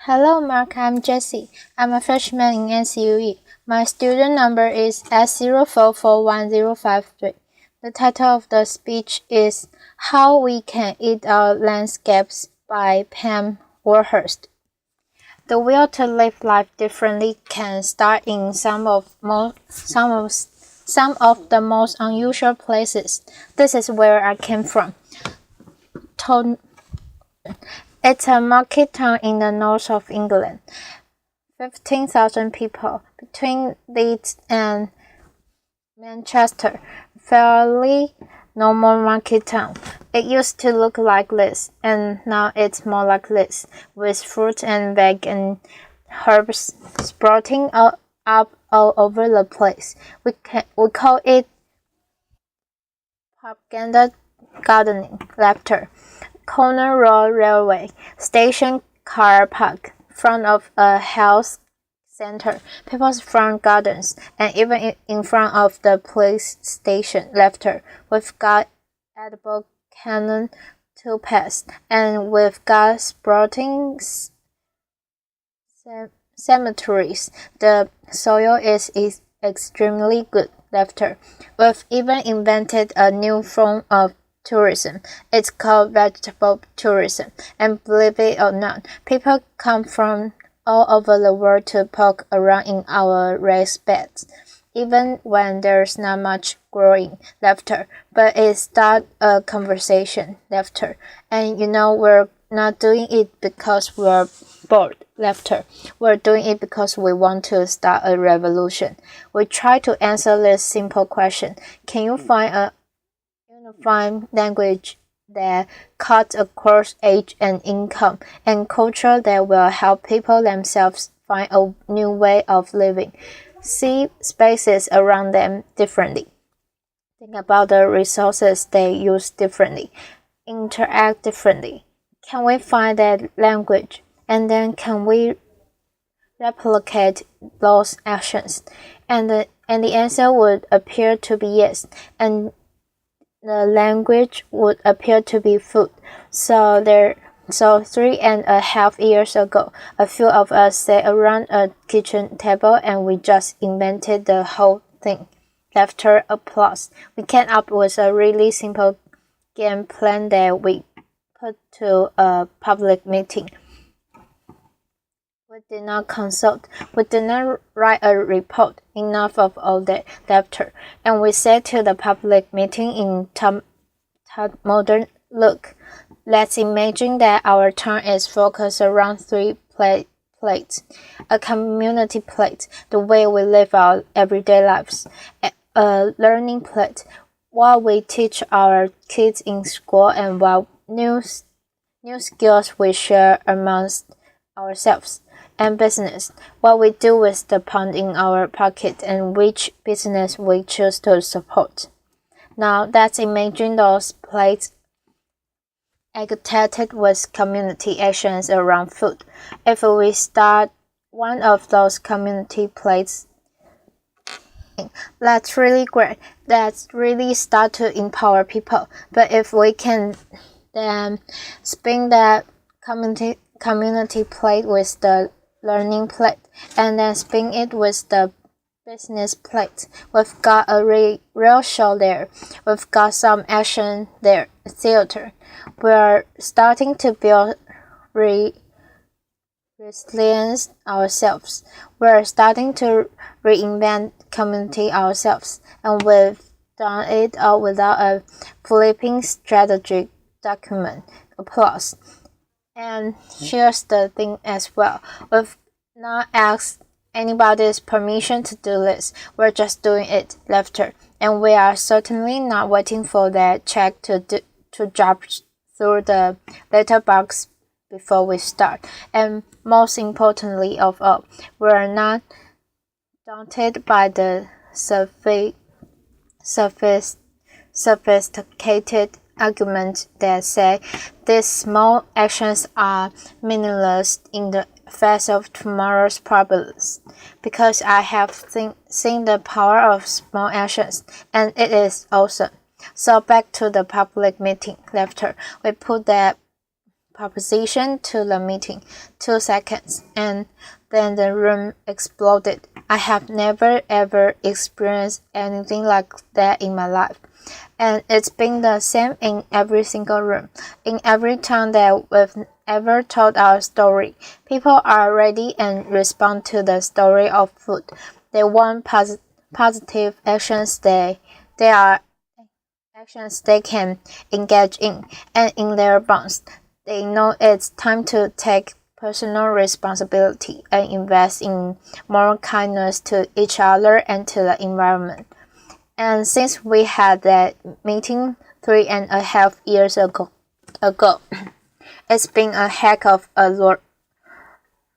Hello, Mark. I'm Jessie. I'm a freshman in SUE. My student number is S044105 The title of the speech is How We Can Eat Our Landscapes by Pam Wurhurst. The will to live life differently can start in some of the most unusual places. This is where I came from. It's a market town in the north of England. 15,000 people between Leeds and Manchester. Fairly normal market town. It used to look like this, and now it's more like this, with fruit and veg and herbs sprouting up all over the place. We call it propaganda gardening. Laughter. Corner Road Railway Station car park, front of a health center, people's front gardens, and even in front of the police station. Laughter. We've got edible cannon to pass, and we've got sprouting cemeteries. The soil is extremely good. Laughter. We've even invented a new form of tourism. It's called vegetable tourism, and believe it or not, people come from all over the world to poke around in our raised beds, even when there's not much growing. Laughter. But it starts a conversation. Laughter. And we're not doing it because we're bored. Laughter. We're doing it because we want to start a revolution. We try to answer this simple question. Can you find a unified language that cuts across age and income and culture that will help people themselves find a new way of living, see spaces around them differently, think about the resources they use differently, interact differently? Can we find that language, and then can we replicate those actions? And the answer would appear to be yes, and the language would appear to be food. So 3.5 years ago, a few of us sat around a kitchen table and we just invented the whole thing. Laughter, applause. We came up with a really simple game plan that we put to a public meeting. We did not consult. We did not write a report. Enough of all that laughter. And we said to the public meeting in modern look, let's imagine that our town is focused around 3 plates. A community plate, the way we live our everyday lives. A learning plate, what we teach our kids in school and what new skills we share amongst ourselves. And business, what we do with the pound in our pocket and which business we choose to support. Now let's imagine those plates agitated with community actions around food. If we start one of those community plates, that's really great. That's really start to empower people. But if we can then spin that community plate with the learning plate, and then spin it with the business plate, we've got a real show there. We've got some action there, theater. We're starting to build resilience ourselves. We're starting to reinvent community ourselves, and we've done it all without a flipping strategic document. Applause. And here's the thing as well. We've not asked anybody's permission to do this. We're just doing it. Laughter. And we are certainly not waiting for that check to drop through the letterbox before we start. And most importantly of all, we're not daunted by the sophisticated arguments that say these small actions are meaningless in the face of tomorrow's problems, because I have seen the power of small actions, and it is awesome. So back to the public meeting. Laughter. We put that proposition to the meeting. 2 seconds, and then the room exploded. I have never ever experienced anything like that in my life. And it's been the same in every single room. In every time that we've ever told our story, people are ready and respond to the story of food. They want positive actions they are actions they can engage in, and in their bonds, they know it's time to take personal responsibility and invest in more kindness to each other and to the environment. And since we had that meeting 3.5 years ago, it's been a heck of a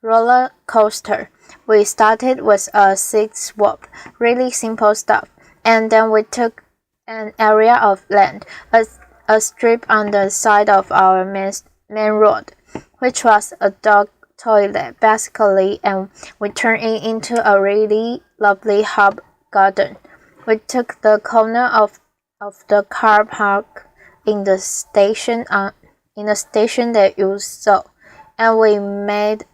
roller coaster. We started with a 6-swap, really simple stuff, and then we took an area of land, a strip on the side of our main road, which was a dog toilet basically, and we turned it into a really lovely herb garden. We took the corner of the car park in the station that you saw, and we made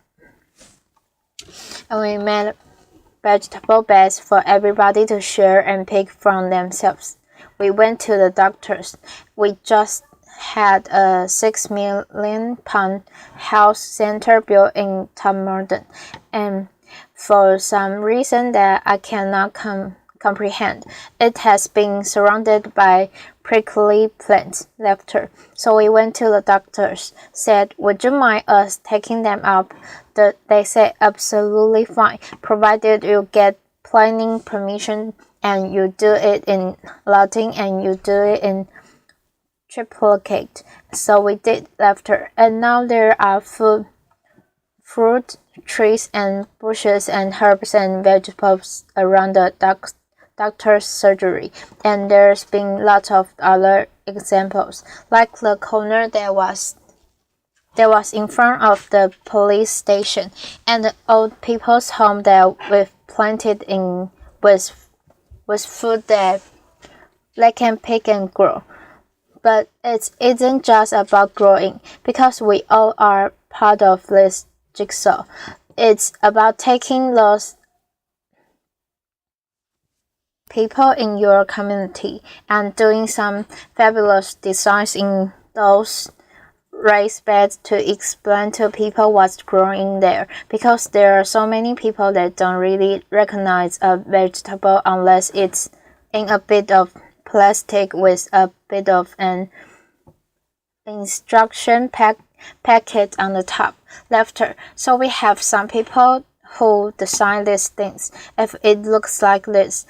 vegetable beds for everybody to share and pick from themselves. We went to the doctors. We just had a £6 million health center built in Tamilton, and for some reason that I cannot comprehend, it has been surrounded by prickly plants. Laughter. So we went to the doctors, said, "Would you mind us taking them up?" They said, "Absolutely fine, provided you get planning permission and you do it in Latin and you do it in triplicate." So we did. Laughter. And now there are fruit trees and bushes and herbs and vegetables around the doctor's surgery, and there's been lots of other examples, like the corner that was in front of the police station, and the old people's home that we've planted in with food that they can pick and grow. But it isn't just about growing, because we all are part of this jigsaw. It's about taking those people in your community and doing some fabulous designs in those raised beds to explain to people what's growing there, because there are so many people that don't really recognize a vegetable unless it's in a bit of plastic with a bit of an instruction packet on the top. Laughter. So we have some people who design these things. If it looks like this,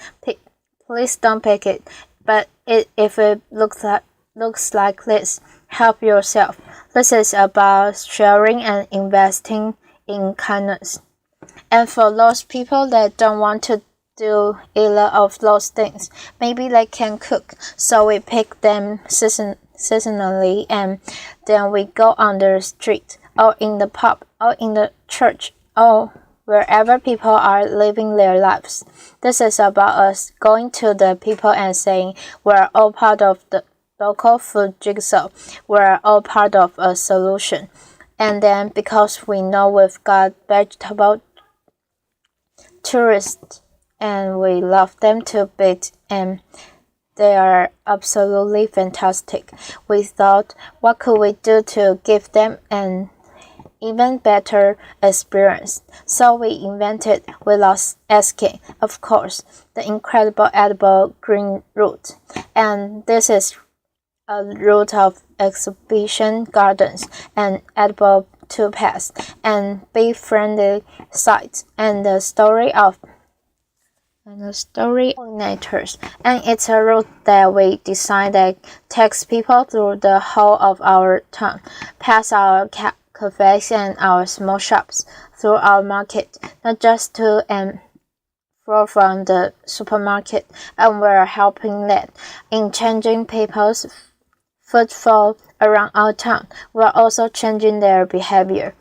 please don't pick it. But if it looks like this, help yourself. This is about sharing and investing in kindness. And for those people that don't want to do either of those things, maybe they can cook. So we pick them seasonally, and then we go on the street or in the pub or in the church or wherever people are living their lives. This is about us going to the people and saying, we're all part of the local food jigsaw. We're all part of a solution. And then because we know we've got vegetable tourists and we love them to bits, and they are absolutely fantastic, we thought, what could we do to give them an even better experience? So we invented, without asking, of course, the incredible edible green root. And this is a root of exhibition gardens and edible toothpaste and bee-friendly sites, and the story pollinators. And it's a route that we designed that takes people through the whole of our town, past our cafes and our small shops, through our market, not just to and fro from the supermarket. And we're helping that in changing people's footfall around our town. We're also changing their behavior.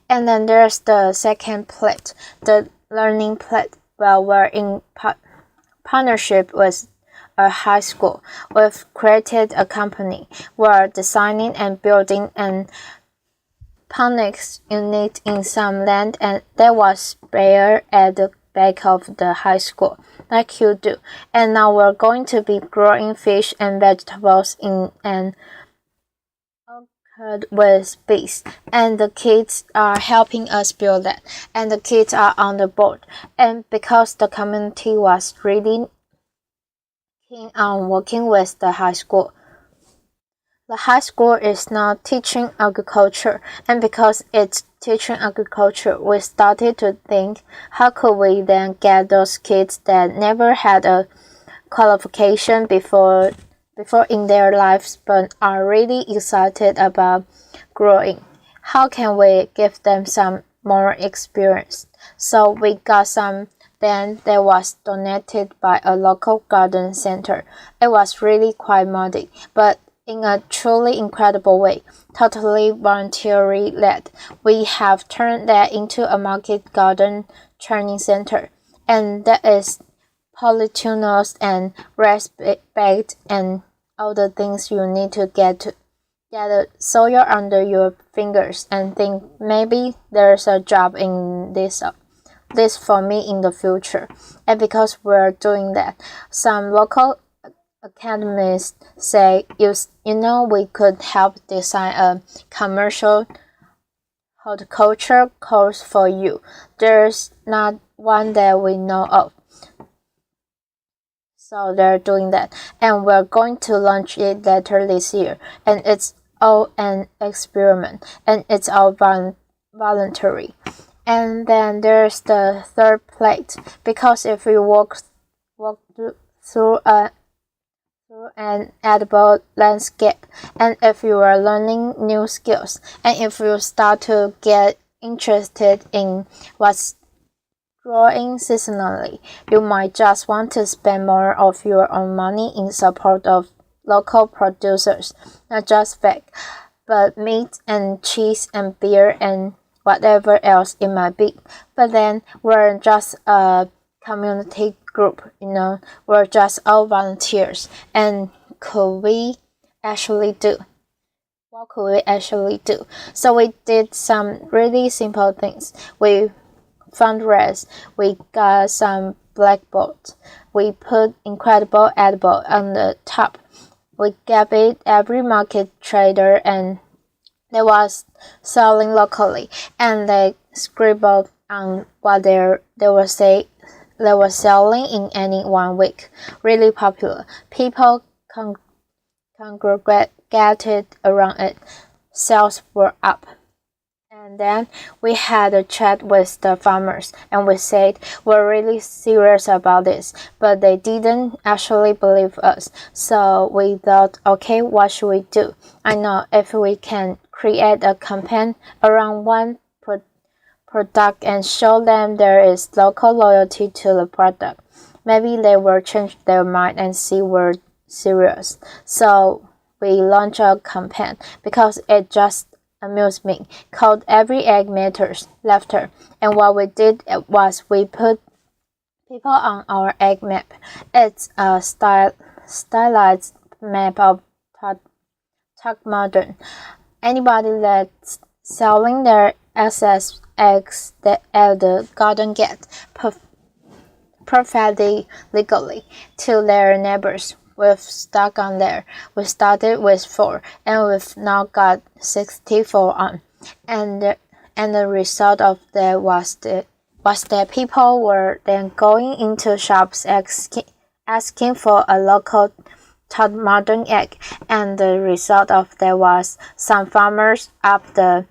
And then there's the second plate, the learning plate. Well, we're in partnership with a high school. We've created a company. We're designing and building an hydroponics unit in some land and that was bare at the back of the high school, like you do. And now we're going to be growing fish and vegetables in an orchard with bees. And the kids are helping us build that. And the kids are on the board. And because the community was really keen on working with the high school, the high school is now teaching agriculture, and because it's teaching agriculture, we started to think, how could we then get those kids that never had a qualification before in their lives but are really excited about growing? How can we give them some more experience? So we got some land that was donated by a local garden center. It was really quite muddy, but in a truly incredible way, totally volunteer led. We have turned that into a market garden training center, and that is polytunnels and raised beds and all the things you need to get the soil under your fingers and think maybe there's a job in this for me in the future. And because we're doing that, some local academists say, you know, we could help design a commercial horticulture course for you. There's not one that we know of. So they're doing that, and we're going to launch it later this year. And it's all an experiment, and it's all voluntary. And then there's the third plate, because if you walk through an edible landscape, and if you are learning new skills, and if you start to get interested in what's growing seasonally, you might just want to spend more of your own money in support of local producers, not just veg, but meat and cheese and beer and whatever else it might be. But then we're just a community group, we're just all volunteers. And could we actually do? What could we actually do? So we did some really simple things. We fundraised, we got some blackboards, we put incredible edible on the top. We gave it every market trader and they was selling locally, and they scribbled on what they were selling in any 1 week. Really popular. People congregated around it. Sales were up. And then we had a chat with the farmers, and we said we're really serious about this, but they didn't actually believe us. So we thought, okay, what should we do? I know if we can create a campaign around one product and show them there is local loyalty to the product, maybe they will change their mind and see we're serious. So we launched a campaign because it just amused me, called Every Egg Matters Laughter. And what we did was we put people on our egg map. It's a stylized map of Tuck Modern. Anybody that's selling their excess eggs at the garden gate perfectly legally to their neighbors. We've stuck on there. We started with 4, and we've now got 64 on. And the result of that was that people were then going into shops asking for a local Todd Modern egg, and the result of that was some farmers upped the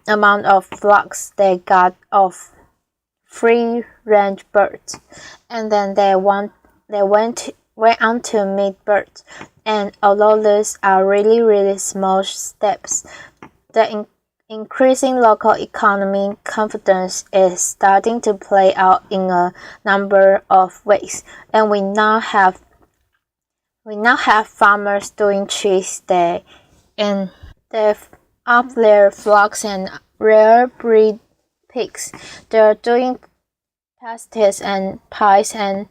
amount of flocks they got of free-range birds, and then they went on to meat birds. And although these are really, really small steps, the increasing local economy confidence is starting to play out in a number of ways. And we now have farmers doing cheese day, and they've upped their flocks and rare breed pigs. They're doing pasties and pies and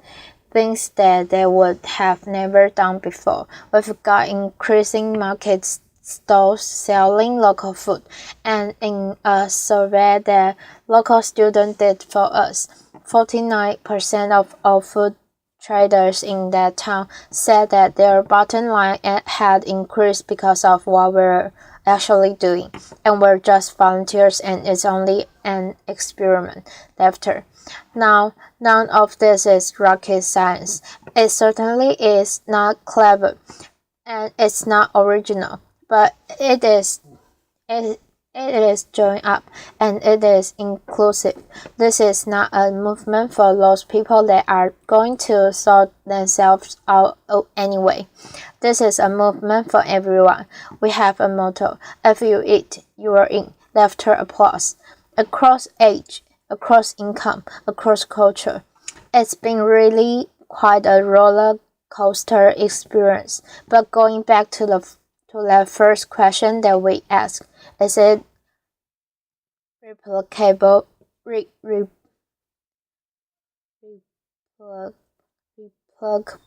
things that they would have never done before. We've got increasing markets stalls selling local food, and in a survey that local students did for us, 49% of all food traders in that town said that their bottom line had increased because of what we're actually doing, and we're just volunteers and it's only an experiment. Laughter. Now, none of this is rocket science. It certainly is not clever, and it's not original, but it is joined up, and it is inclusive. This is not a movement for those people that are going to sort themselves out anyway. This is a movement for everyone. We have a motto: if you eat, you are in. Laughter, applause. Across age, across income, across culture. It's been really quite a roller coaster experience. But going back to the first question that we asked, is it replicable? Re, re, replug, replug,